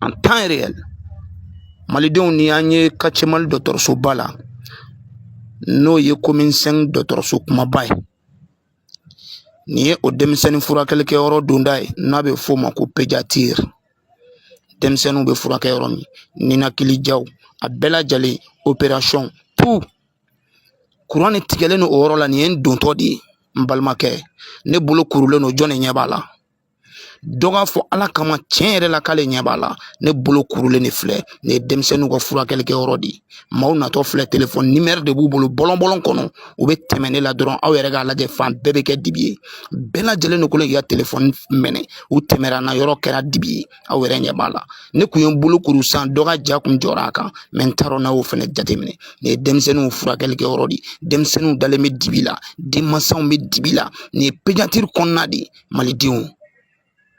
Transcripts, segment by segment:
en temps réel. Malidenw ni an ye Kachemal dɔgɔtɔrɔsoba la n'o ye commune 5 dɔgɔtɔrɔso kumaba ye. Nin ye o denmisɛnnin furakɛlikɛyɔrɔ donda ye n'a bɛ f'o ma ko pédiatrie. Denmisɛnninw bɛ furakɛ yɔrɔ min, ninakilijaw, a bɛɛ lajɛlen opération tout. Courant ni tigɛlen no o yɔrɔ la, nin ye n dontɔ de ye n balimakɛ. Ne bolo kurulen no, jɔn de ɲɛ b'a la? Dɔ k'a fɔ Ala kama tiɲɛ yɛrɛ la k'ale ɲɛ b'a la. Ne bolo kurulen de filɛ, nin ye denmisɛnninw ka furakɛlikɛyɔrɔ de ye. Maaw natɔ filɛ téléphone numéro de b'u bolo bɔlɔn kɔnɔ, u bɛ tɛmɛ ne la dɔrɔn aw yɛrɛ k'a lajɛ fan bɛɛ bɛ kɛ dibi ye. Bɛɛ lajɛlen de ko ne k'i ka téléphone minɛ, u tɛmɛra n na yɔrɔ kɛra dibi ye, aw yɛrɛ ɲɛ b'a la. Ne kun ye n bolo kuru san, dɔ ka ja kun jɔra a kan, mais n t'a dɔn n'a y'o fɛnɛ jateminɛ. Nin ye denmisɛnninw furakɛlikɛyɔrɔ de ye. Denmisɛnninw dalen bɛ dibi la, denmansaw bɛ dibi la. Nin ye pédiatrie kɔnɔna de ye, malidenw.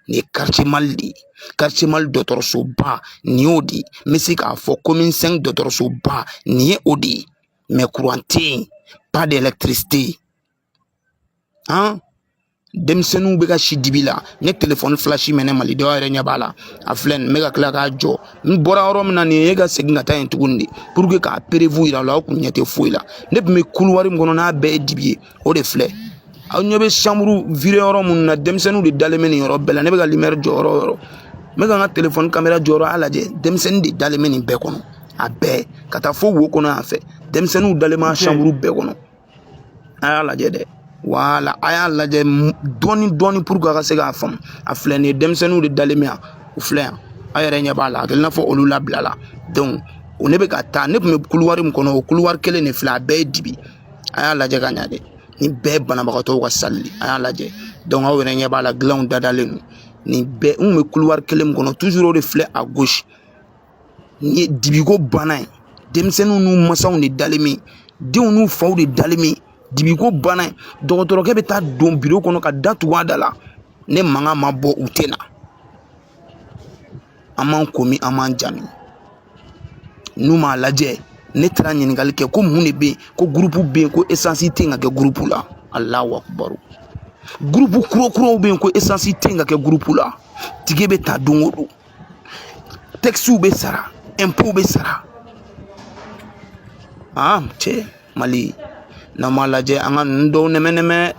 Nin ye quartier Mali de ye. Quartier Mali dɔgɔtɔrɔsoba, nin y'o de ye. N bɛ se k'a fɔ commune 5 dɔgɔtɔrɔsoba, nin ye o de ye. Mais courant tɛ yen, pas d'électricité. Denmisɛnninw bɛ ka si dibi la. Ne téléphone flash minɛ malidenw yɛrɛ ɲɛ b'a la. A filɛ nin, n bɛ ka tila k'a jɔ. N bɔra yɔrɔ min na nin ye, e ka segin ka taa yen tuguni de, pour que k'a prévu yira aw la, aw kun ɲɛ tɛ foyi la. Ne tun bɛ couloir min kɔnɔ n'a bɛɛ ye dibi ye, o de filɛ. Aw ɲɛ bɛ chambre viré yɔrɔ minnu na, denmisɛnninw de dalen bɛ nin yɔrɔ bɛɛ la. Ne bɛ ka lumière jɔ yɔrɔ o yɔrɔ, n bɛ ka n ka téléphone caméra jɔ yɔrɔ a lajɛ, denmisɛnnin de dalen bɛ nin bɛɛ kɔnɔ. A bɛɛ ka taa fo wo kɔnɔ yan fɛ, denmisɛnninw dalen bɛ chambre bɛɛ kɔnɔ. A y'a lajɛ dɛ. Voilà, a y'a lajɛ dɔɔni pour que a ka se k'a faamu. A filɛ nin ye denmisɛnninw de dalen bɛ yan, u filɛ yan. Aw yɛrɛ ɲɛ b'a la, a kɛlen n'a fɔ olu labila la. Donc o ne bɛ ka taa, ne tun bɛ couloir min kɔnɔ, o couloir kelen de filɛ, a bɛɛ ye dibi. A y'a lajɛ ka ɲɛ dɛ. Nin bɛɛ ye banabagatɔw ka salle de, a y'a lajɛ. Donc aw yɛrɛ ɲɛ b'a la, glanw dadalen don. Nin bɛɛ, n kun bɛ couloir kelen min kɔnɔ, toujours o de filɛ à gauche. Nin ye dibiko bana ye. Denmisɛnninw n'u mansaw de dalen bɛ, denw n'u faw de dalen bɛ. Dibiko bana ye. Dɔgɔtɔrɔkɛ bɛ taa don bureau kɔnɔ ka da tugu a da la. Ne mankan ma bɔ u tɛ na. An m'an komi, an m'an jami. N'u m'a lajɛ, ne taara ɲininkali kɛ ko mun de bɛ yen, ko groupe bɛ yen, ko essence tɛ yen ka kɛ groupe la. Alahu akubaru. Groupe kuraw bɛ yen ko essence tɛ yen ka kɛ groupe la. Tige bɛ ta don o don. Taxes bɛ sara, impôts bɛ sara. Cɛ Mali. N'an m'a lajɛ an ka ninnu dɔw nɛmɛ,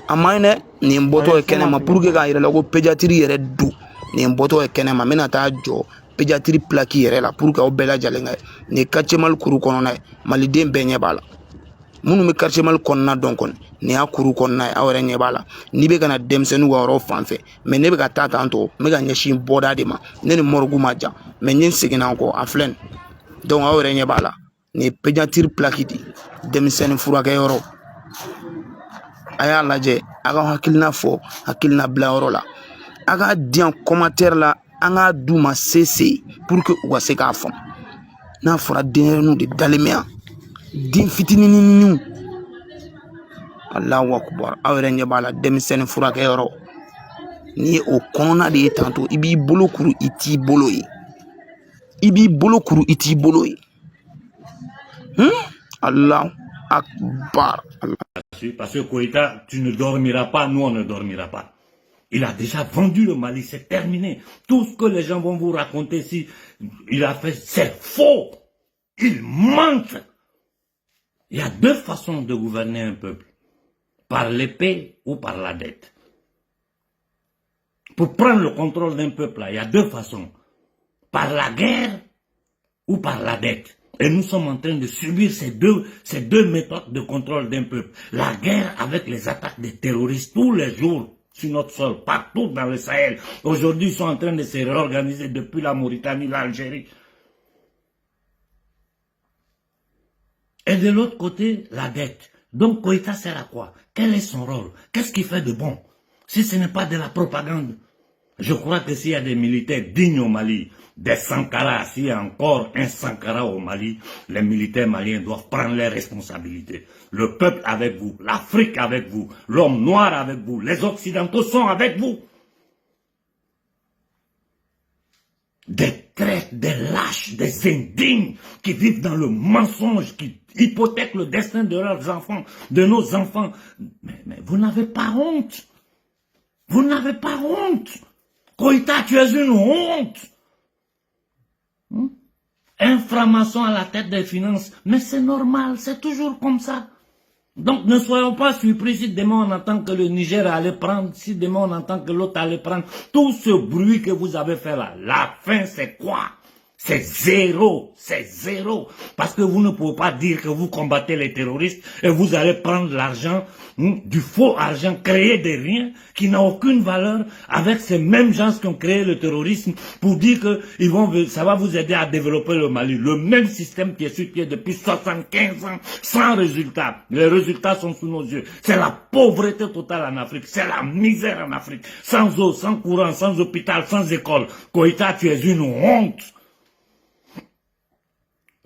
a man ɲi dɛ. Nin bɔtɔ ye kɛnɛma pour que k'a yɛrɛ la ko pédiatrie yɛrɛ don. Nin bɔtɔ ye kɛnɛma, n bɛna taa jɔ pédiatrie plaque yɛrɛ la pour que aw bɛɛ lajɛlen ka ye. Nin ye quartier Mali kuru kɔnɔna ye, maliden bɛɛ ɲɛ b'a la. Minnu bɛ quartier Mali kɔnɔna dɔn kɔni, nin y'a kuru kɔnɔna ye, aw yɛrɛ ɲɛ b'a la. N'i bɛ ka na denmisɛnninw ka yɔrɔ fan fɛ, mais ne bɛ ka taa tan tɔ, n bɛ ka ɲɛsin bɔda de ma. Ne ni morgue ma jan, mais n seginna kɔ, a filɛ nin. Donc aw yɛrɛ ɲɛ b'a la. Nin ye pédiatrie plaque de ye, denmisɛnnin furakɛyɔrɔ. A y'a lajɛ, a ka hakilina fɔ, hakilina bila yɔrɔ la. A ka di yan commentaire la, an k'a d'u ma CC pour que u ka se k'a faamu. N'a fɔra denyɛrɛninw de dalen bɛ yan, den fitininw. Alahu akubar. Aw yɛrɛ ɲɛ b'a la, denmisɛnnin furakɛyɔrɔ. N'i ye o kɔnɔna de ye tantôt, i b'i bolo kuru, i t'i bolo ye. I b'i bolo kuru, i t'i bolo ye. Alahu akbar. Parce que Koïta, tu ne dormiras pas, nous on ne dormira pas. Il a déjà vendu le Mali, c'est terminé. Tout ce que les gens vont vous raconter ici, il a fait, c'est faux. Il mente. Il y a deux façons de gouverner un peuple. Par l'épée ou par la dette. Pour prendre le contrôle d'un peuple, là, il y a deux façons. Par la guerre ou par la dette. Et nous sommes en train de subir ces deux méthodes de contrôle d'un peuple. La guerre avec les attaques des terroristes tous les jours sur notre sol, partout dans le Sahel. Aujourd'hui, ils sont en train de se réorganiser depuis la Mauritanie, l'Algérie. Et de l'autre côté, la dette. Donc, Koïta sert à quoi? Quel est son rôle? Qu'est-ce qu'il fait de bon? Si ce n'est pas de la propagande. Je crois que s'il y a des militaires dignes au Mali, des Sankara, s'il y a encore un Sankara au Mali, les militaires maliens doivent prendre leurs responsabilités. Le peuple avec vous, l'Afrique avec vous, l'homme noir avec vous, les Occidentaux sont avec vous. Des traîtres, des lâches, des indignes qui vivent dans le mensonge, qui hypothèquent le destin de leurs enfants, de nos enfants. Mais vous n'avez pas honte. Vous n'avez pas honte. Koïta, tu es une honte. Inflammation à la tête des finances. Mais c'est normal, c'est toujours comme ça. Donc ne soyons pas surpris si demain on entend que le Niger allait prendre, si demain on entend que l'autre allait prendre. Tout ce bruit que vous avez fait là, la fin c'est quoi? C'est zéro, c'est zéro. Parce que vous ne pouvez pas dire que vous combattez les terroristes et vous allez prendre l'argent, du faux argent créé de rien, qui n'a aucune valeur, avec ces mêmes gens qui ont créé le terrorisme, pour dire que ça va vous aider à développer le Mali. Le même système qui est sur pied depuis 75 ans, sans résultat. Les résultats sont sous nos yeux. C'est la pauvreté totale en Afrique, c'est la misère en Afrique. Sans eau, sans courant, sans hôpital, sans école. Koïta, tu es une honte.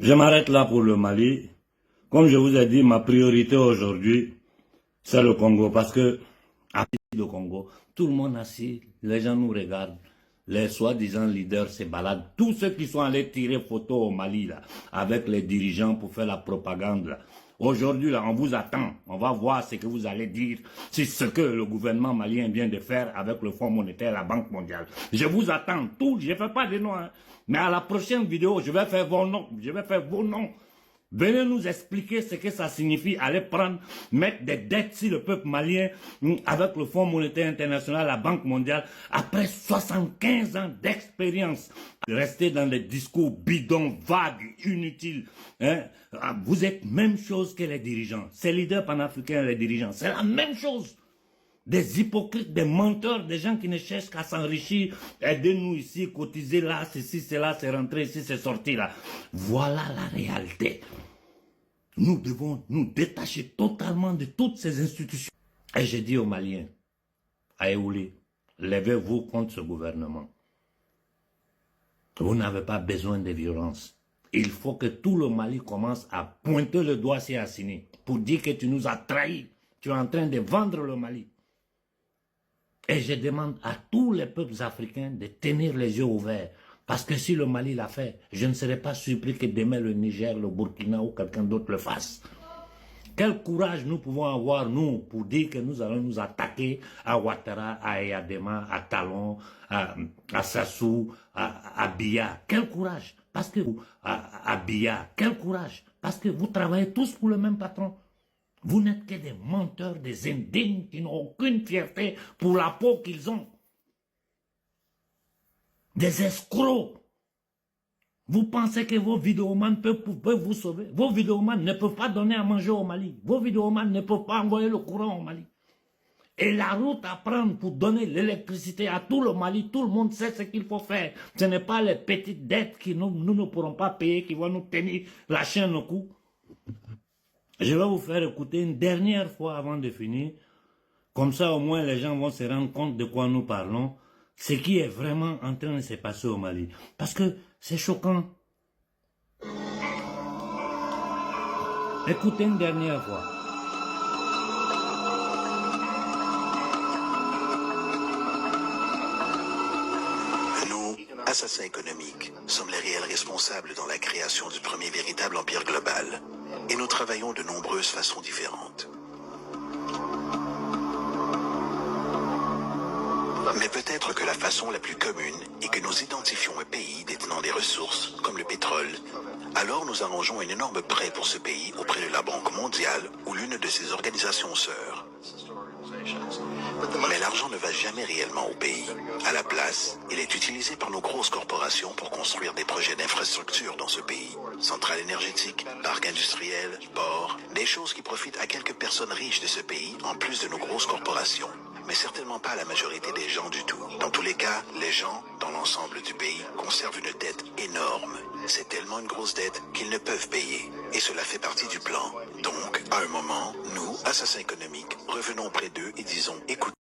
Je m'arrête là pour le Mali. Comme je vous ai dit, ma priorité aujourd'hui, c'est le Congo. Parce que, à le Congo, tout le monde assis, les gens nous regardent. Les soi-disant leaders se baladent. Tous ceux qui sont allés tirer photo au Mali, là, avec les dirigeants pour faire la propagande, là. Aujourd'hui, là, on vous attend. On va voir ce que vous allez dire sur ce que le gouvernement malien vient de faire avec le Fonds monétaire, la Banque mondiale. Je vous attends tous. Je ne fais pas de noms. Hein. Mais à la prochaine vidéo, je vais faire vos noms. Je vais faire vos noms. Venez nous expliquer ce que ça signifie aller prendre, mettre des dettes sur le peuple malien avec le Fonds monétaire international, la Banque mondiale, après 75 ans d'expérience. Rester dans des discours bidons, vagues, inutiles. Hein? Vous êtes même chose que les dirigeants. Ces leaders panafricains, les dirigeants, c'est la même chose. Des hypocrites, des menteurs, des gens qui ne cherchent qu'à s'enrichir. Aidez-nous ici, cotisez là, ceci, cela, c'est rentré ici, c'est sorti là. Voilà la réalité. Nous devons nous détacher totalement de toutes ces institutions. Et j'ai dit aux Maliens, à Eouli, levez-vous contre ce gouvernement. Vous n'avez pas besoin de violence. Il faut que tout le Mali commence à pointer le doigt sur Assini pour dire que tu nous as trahis. Tu es en train de vendre le Mali. Et je demande à tous les peuples africains de tenir les yeux ouverts. Parce que si le Mali l'a fait, je ne serais pas surpris que demain le Niger, le Burkina ou quelqu'un d'autre le fasse. Quel courage nous pouvons avoir, nous, pour dire que nous allons nous attaquer à Ouattara, à Eyadema, à Talon, à Sassou, à Biya. Quel courage. Parce que à Biya, quel courage. Parce que vous travaillez tous pour le même patron. Vous n'êtes que des menteurs, des indignes qui n'ont aucune fierté pour la peau qu'ils ont. Des escrocs. Vous pensez que vos vidéomans peuvent vous sauver? Vos vidéomans ne peuvent pas donner à manger au Mali. Vos vidéomans ne peuvent pas envoyer le courant au Mali. Et la route à prendre pour donner l'électricité à tout le Mali, tout le monde sait ce qu'il faut faire. Ce n'est pas les petites dettes que nous ne pourrons pas payer qui vont nous tenir la chaîne au cou. Je vais vous faire écouter une dernière fois avant de finir. Comme ça, au moins, les gens vont se rendre compte de quoi nous parlons. Ce qui est vraiment en train de se passer au Mali. Parce que c'est choquant. Écoutez une dernière fois. Nous, assassins économiques, sommes les réels responsables dans la création du premier véritable empire global. Et nous travaillons de nombreuses façons différentes. Mais peut-être que la façon la plus commune est que nous identifions un pays détenant des ressources, comme le pétrole. Alors nous arrangeons un énorme prêt pour ce pays auprès de la Banque mondiale ou l'une de ses organisations sœurs. Mais l'argent ne va jamais réellement au pays. À la place, il est utilisé par nos grosses corporations pour construire des projets d'infrastructure dans ce pays. Centrales énergétiques, parcs industriels, ports, des choses qui profitent à quelques personnes riches de ce pays, en plus de nos grosses corporations. Mais certainement pas à la majorité des gens du tout. Dans tous les cas, les gens, dans l'ensemble du pays, conservent une dette énorme. C'est tellement une grosse dette qu'ils ne peuvent payer. Et cela fait partie du plan. Donc, à un moment, nous, assassins économiques, revenons près d'eux et disons, écoutez,